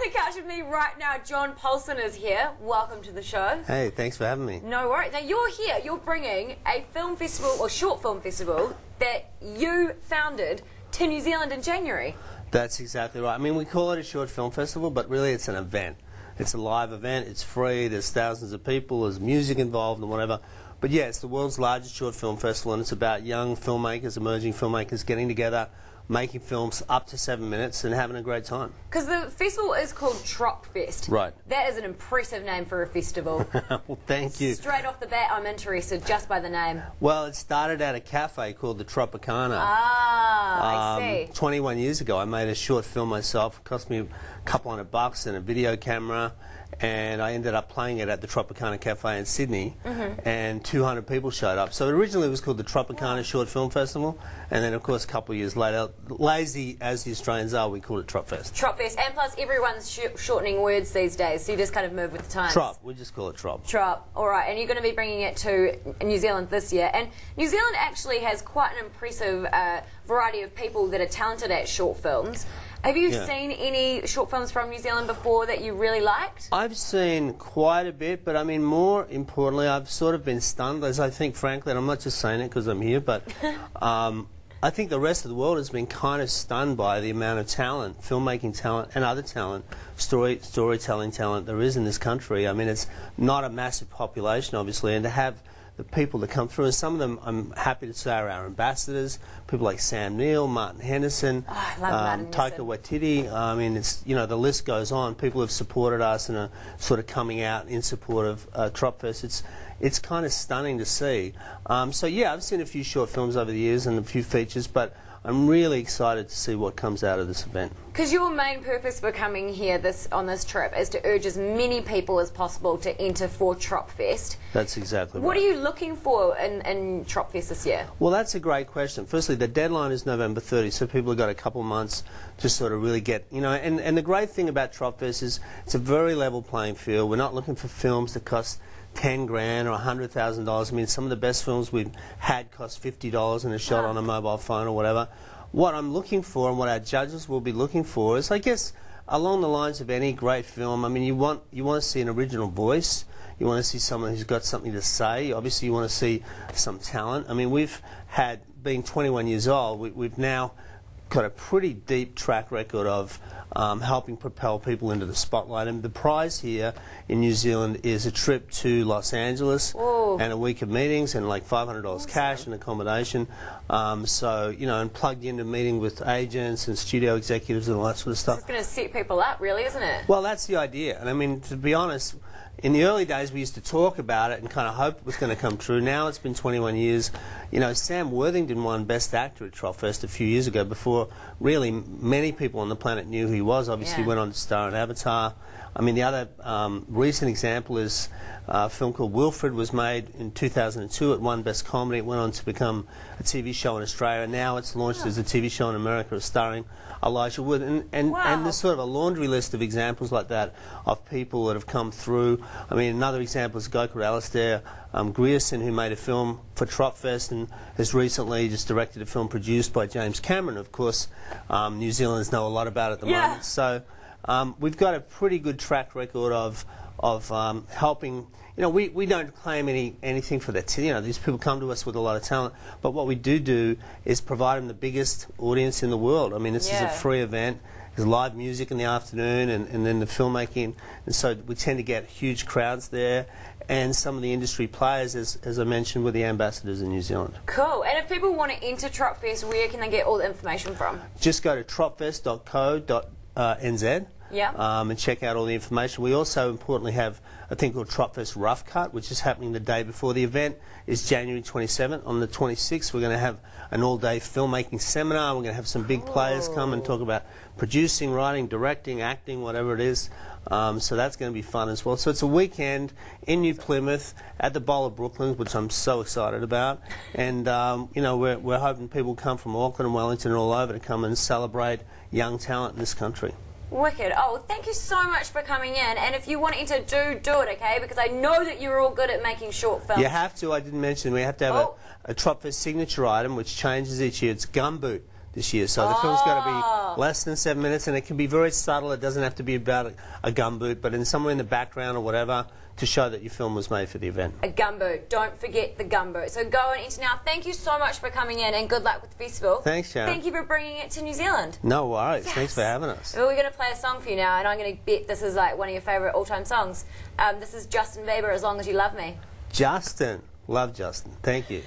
the couch with me right now, John Polson is here. Welcome to the show. Hey, thanks for having me. No worries. Now you're here, you're bringing a film festival, or short film festival, that you founded to New Zealand in January. That's exactly right. I mean, we call it a short film festival, but really it's an event. It's a live event, it's free, there's thousands of people, there's music involved and whatever. But yeah, it's the world's largest short film festival, and it's about young filmmakers, emerging filmmakers getting together, making films up to 7 minutes and having a great time. Because the festival is called Tropfest. Right. That is an impressive name for a festival. Well, thank you. Straight off the bat, I'm interested just by the name. Well, it started at a cafe called the Tropicana. Ah, I see. 21 years ago, I made a short film myself. It cost me a couple $100 and a video camera, and I ended up playing it at the Tropicana Cafe in Sydney, and 200 people showed up. So originally it was called the Tropicana Short Film Festival, and then of course a couple of years later, lazy as the Australians are, we called it Tropfest. Tropfest, and plus everyone's shortening words these days, so you just kind of move with the times. Trop, we just call it Trop. Trop, alright, and you're going to be bringing it to New Zealand this year, and New Zealand actually has quite an impressive variety of people that are talented at short films. Have you seen any short films from New Zealand before that you really liked? I've seen quite a bit, but I mean, more importantly, I've sort of been stunned, as I think, frankly, and I'm not just saying it because I'm here, but I think the rest of the world has been kind of stunned by the amount of talent, filmmaking talent and other talent, storytelling talent there is in this country. I mean, it's not a massive population, obviously, and to have the people that come through, and some of them I'm happy to say are our ambassadors, people like Sam Neill, Martin Henderson, Taika Waititi. I mean, it's, you know, the list goes on. People have supported us and are sort of coming out in support of Tropfest. It's kind of stunning to see. So yeah, I've seen a few short films over the years and a few features, but I'm really excited to see what comes out of this event. Because your main purpose for coming here on this trip is to urge as many people as possible to enter for Tropfest. That's exactly right. What are you looking for in Tropfest this year? Well, that's a great question. Firstly, the deadline is November 30, so people have got a couple of months to sort of really get, you know, and the great thing about Tropfest is it's a very level playing field. We're not looking for films that cost 10 grand or $100,000. I mean, some of the best films we've had cost $50 and are shot on a mobile phone or whatever. What I'm looking for and what our judges will be looking for is, I guess, along the lines of any great film. I mean, you want to see an original voice. You want to see someone who's got something to say. Obviously, you want to see some talent. I mean, we've had, being 21 years old, we've now got a pretty deep track record of helping propel people into the spotlight. And the prize here in New Zealand is a trip to Los Angeles and a week of meetings and like $500 cash and accommodation. So, you know, and plugged into meeting with agents and studio executives and all that sort of stuff. It's going to set people up, really, isn't it? Well, that's the idea. And I mean, to be honest, in the early days we used to talk about it and kind of hope it was going to come true. Now it's been 21 years. You know, Sam Worthington won Best Actor at Tropfest a few years ago before really many people on the planet knew who he was. Obviously he went on to star in Avatar. I mean, the other recent example is a film called Wilfred was made in 2002. It won Best Comedy. It went on to become a TV show in Australia. Now it's launched as a TV show in America starring Elijah Wood. And there's sort of a laundry list of examples like that of people that have come through. I mean, another example is a guy called Alistair Grierson, who made a film for Tropfest and has recently just directed a film produced by James Cameron. Of course, New Zealanders know a lot about it at the moment. So we've got a pretty good track record of helping. You know, we don't claim anything for that. You know, these people come to us with a lot of talent, but what we do is provide them the biggest audience in the world. I mean, this is a free event. There's live music in the afternoon and then the filmmaking, and so we tend to get huge crowds there. And some of the industry players, as I mentioned, were the ambassadors in New Zealand. Cool. And if people want to enter Tropfest, where can they get all the information from? Just go to tropfest.co.nz. And check out all the information. We also importantly have a thing called Tropfest Rough Cut, which is happening the day before the event. Is January 27th. On the 26th, we're going to have an all-day filmmaking seminar. We're going to have some big players come and talk about producing, writing, directing, acting, whatever it is. So that's going to be fun as well. So it's a weekend in New Plymouth at the Bowl of Brooklyn, which I'm so excited about. And you know, we're hoping people come from Auckland and Wellington and all over to come and celebrate young talent in this country. Wicked. Oh, well, thank you so much for coming in. And if you want to do it, okay? Because I know that you're all good at making short films. You have to. I didn't mention we have to have a Tropfest signature item which changes each year. It's gumboot this year, so the film's got to be Less than 7 minutes, and it can be very subtle. It doesn't have to be about a gumboot, but in somewhere in the background or whatever to show that your film was made for the event. A gumboot. Don't forget the gumboot. So go and enter now. Thank you so much for coming in, and good luck with the festival. Thanks, Sharyn. Thank you for bringing it to New Zealand. No worries. Yes. Thanks for having us. Well, we're going to play a song for you now, and I'm going to bet this is like one of your favourite all-time songs. This is Justin Bieber, As Long As You Love Me. Justin. Love Justin. Thank you.